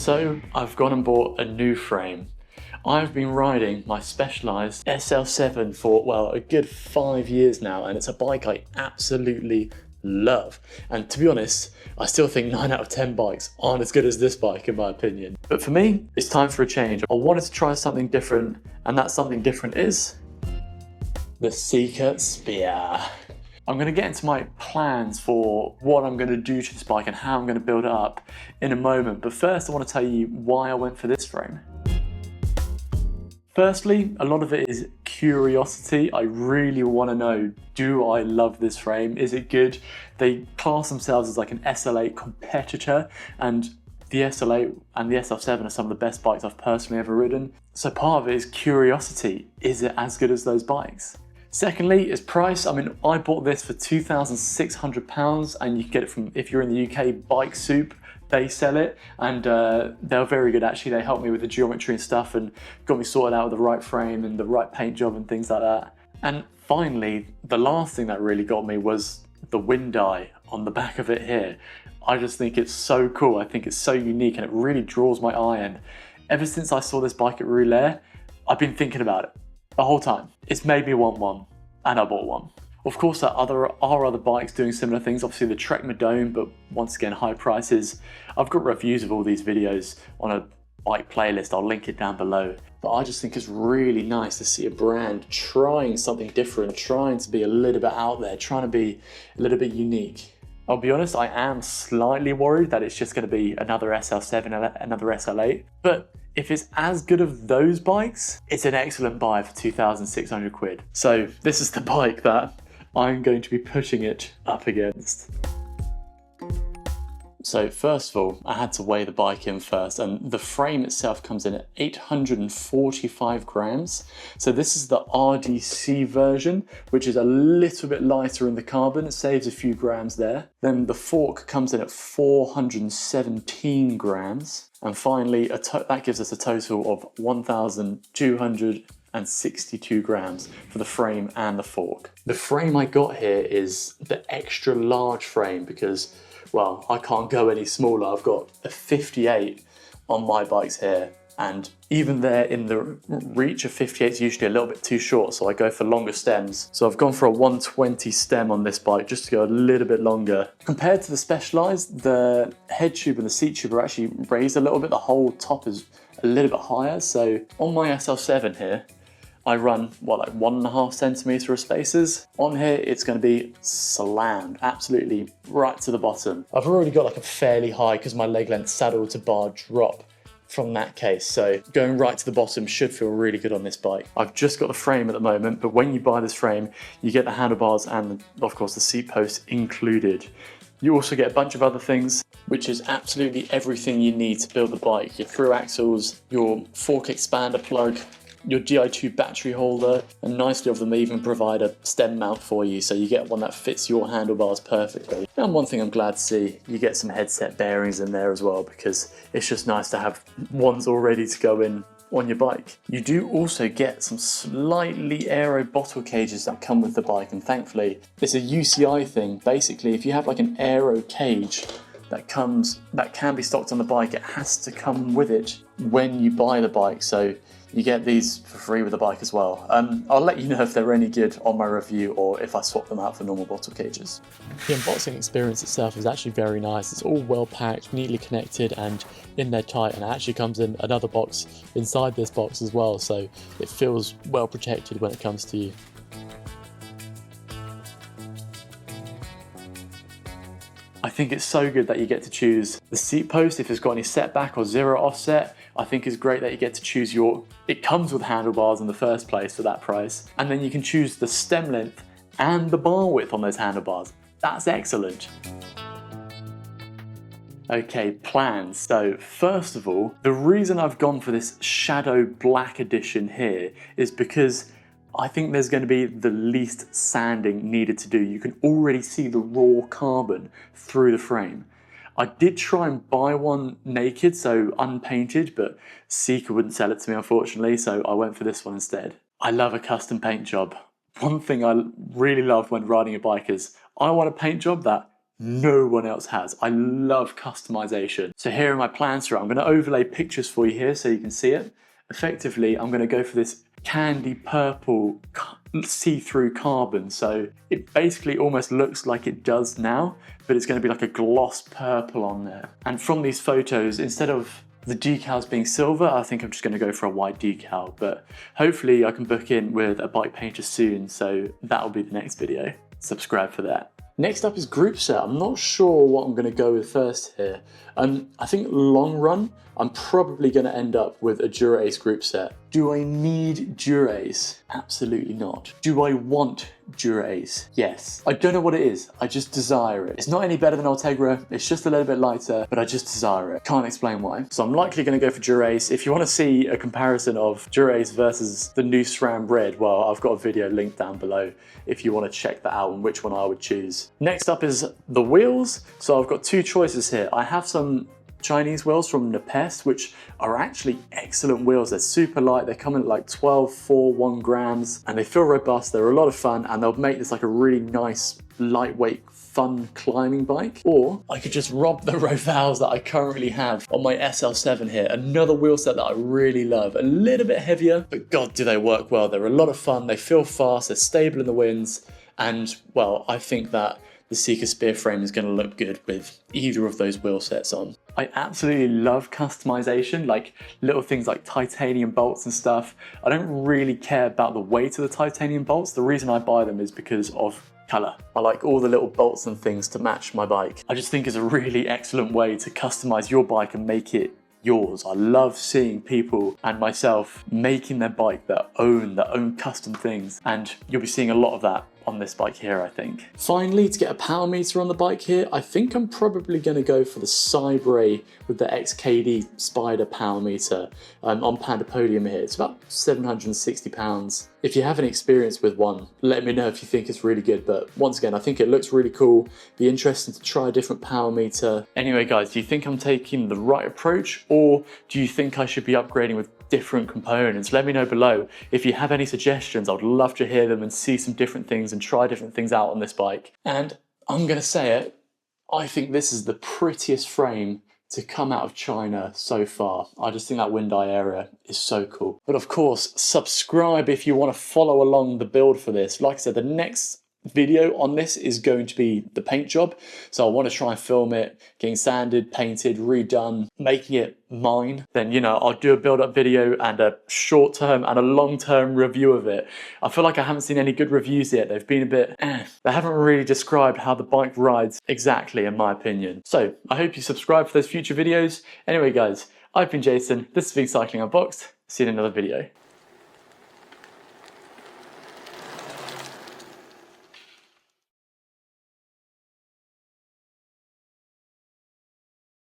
So I've gone and bought a new frame. I've been riding my Specialized SL7 for, well, a good 5 years now, and it's a bike I absolutely love. And to be honest, I still think 9 out of 10 bikes aren't as good as this bike in my opinion. But for me, it's time for a change. I wanted to try something different, and that something different is the Seka Spear. I'm going to get into my plans for what I'm going to do to this bike and how I'm going to build it up in a moment. But first, I want to tell you why I went for this frame. Firstly, a lot of it is curiosity. I really want to know, do I love this frame? Is it good? They class themselves as like an SL8 competitor, and the SL8 and the SL7 are some of the best bikes I've personally ever ridden. So part of it is curiosity. Is it as good as those bikes? Secondly, is price. I mean, I bought this for £2,600 and you can get it from, if you're in the UK, Bike Soup. They sell it, and they're very good actually. They helped me with the geometry and stuff and got me sorted out with the right frame and the right paint job and things like that. And finally, the last thing that really got me was the wind eye on the back of it here. I just think it's so cool. I think it's so unique and it really draws my eye, and ever since I saw this bike at Roulette, I've been thinking about it the whole time. It's made me want one, and I bought one. Of course, there are other bikes doing similar things, obviously the Trek Madone, but once again, high prices. I've got reviews of all these videos on a bike playlist, I'll link it down below. But I just think it's really nice to see a brand trying something different, trying to be a little bit out there, trying to be a little bit unique. I'll be honest, I am slightly worried that it's just going to be another SL7, another SL8, but if it's as good as those bikes, it's an excellent buy for 2,600 quid. So this is the bike that I'm going to be pushing it up against. So first of all, I had to weigh the bike in first, and the frame itself comes in at 845 grams. So this is the RDC version, which is a little bit lighter in the carbon. It saves a few grams there. Then the fork comes in at 417 grams. And finally, that gives us a total of 1,262 grams for the frame and the fork. The frame I got here is the extra large frame because, well, I can't go any smaller. I've got a 58 on my bikes here, and even there in the reach of 58 is usually a little bit too short, so I go for longer stems. So I've gone for a 120 stem on this bike just to go a little bit longer. Compared to the Specialized, the head tube and the seat tube are actually raised a little bit. The whole top is a little bit higher. So on my SL7 here, I run, what, like 1.5 centimetre of spacers. On here, it's going to be slammed, absolutely right to the bottom. I've already got like a fairly high, because my leg length saddle to bar drop from that case, so going right to the bottom should feel really good on this bike. I've just got the frame at the moment, but when you buy this frame, you get the handlebars and of course the seat post included. You also get a bunch of other things, which is absolutely everything you need to build the bike. Your through axles, your fork expander plug, your Di2 battery holder, and nicely of them they even provide a stem mount for you, so you get one that fits your handlebars perfectly. And one thing I'm glad to see, you get some headset bearings in there as well, because it's just nice to have ones all ready to go in on your bike. You do also get some slightly aero bottle cages that come with the bike, and thankfully it's a UCI thing. Basically, if you have like an aero cage that can be stocked on the bike, it has to come with it when you buy the bike, so you get these for free with the bike as well. I'll let you know if they're any good on my review or if I swap them out for normal bottle cages. The unboxing experience itself is actually very nice. It's all well packed, neatly connected and in there tight, and it actually comes in another box inside this box as well, so it feels well protected when it comes to you. I think it's so good that you get to choose the seat post if it's got any setback or zero offset. I think it's great that you get to choose it comes with handlebars in the first place for that price. And then you can choose the stem length and the bar width on those handlebars. That's excellent. Okay, plans. So first of all, the reason I've gone for this shadow black edition here is because I think there's going to be the least sanding needed to do. You can already see the raw carbon through the frame. I did try and buy one naked, so unpainted, but Seka wouldn't sell it to me unfortunately, so I went for this one instead. I love a custom paint job. One thing I really love when riding a bike is I want a paint job that no one else has. I love customization. So here are my plans for it. I'm going to overlay pictures for you here so you can see it. Effectively, I'm going to go for this candy purple see-through carbon. So it basically almost looks like it does now, but it's going to be like a gloss purple on there. And from these photos, instead of the decals being silver, I think I'm just going to go for a white decal, but hopefully I can book in with a bike painter soon, so that'll be the next video. Subscribe for that. Next up is group set. I'm not sure what I'm going to go with first here. I think long run, I'm probably going to end up with a Dura-Ace group set. Do I need Dura-Ace? Absolutely not. Do I want Dura-Ace? Yes. I don't know what it is. I just desire it. It's not any better than Ultegra. It's just a little bit lighter, but I just desire it. Can't explain why. So I'm likely going to go for Dura-Ace. If you want to see a comparison of Dura-Ace versus the new SRAM Red, well, I've got a video linked down below if you want to check that out and which one I would choose. Next up is the wheels. So I've got two choices here. I have some Chinese wheels from Nepest, which are actually excellent wheels. They're super light. They come in at like 12, 4, 1 grams, and they feel robust. They're a lot of fun, and they'll make this like a really nice, lightweight, fun climbing bike. Or I could just rob the Rovals that I currently have on my SL7 here. Another wheel set that I really love. A little bit heavier, but God, do they work well. They're a lot of fun. They feel fast. They're stable in the winds. And well, I think that the Seka Spear frame is going to look good with either of those wheel sets on. I absolutely love customization, like little things like titanium bolts and stuff. I don't really care about the weight of the titanium bolts. The reason I buy them is because of color. I like all the little bolts and things to match my bike. I just think it's a really excellent way to customize your bike and make it yours. I love seeing people and myself making their bike their own custom things, and you'll be seeing a lot of that on this bike here, I think. Finally, to get a power meter on the bike here, I think I'm probably going to go for the Cybre with the XKD Spider power meter on Pandapodium here. It's about £760. If you have any experience with one, let me know if you think it's really good. But once again, I think it looks really cool. Be interesting to try a different power meter. Anyway, guys, do you think I'm taking the right approach, or do you think I should be upgrading with different components? Let me know below. If you have any suggestions, I'd love to hear them and see some different things and try different things out on this bike. And I'm gonna say it, I think this is the prettiest frame to come out of China so far. I just think that wind eye area is so cool. But of course, subscribe if you want to follow along the build for this. Like I said, the next video on this is going to be the paint job, so I want to try and film it getting sanded, painted, redone, making it mine. Then, you know, I'll do a build-up video and a short-term and a long-term review of it. I feel like I haven't seen any good reviews yet. They've been a bit they haven't really described how the bike rides exactly, in my opinion. So I hope you subscribe for those future videos. Anyway, guys, I've been Jason. This has been Cycling Unboxed. See you in another video.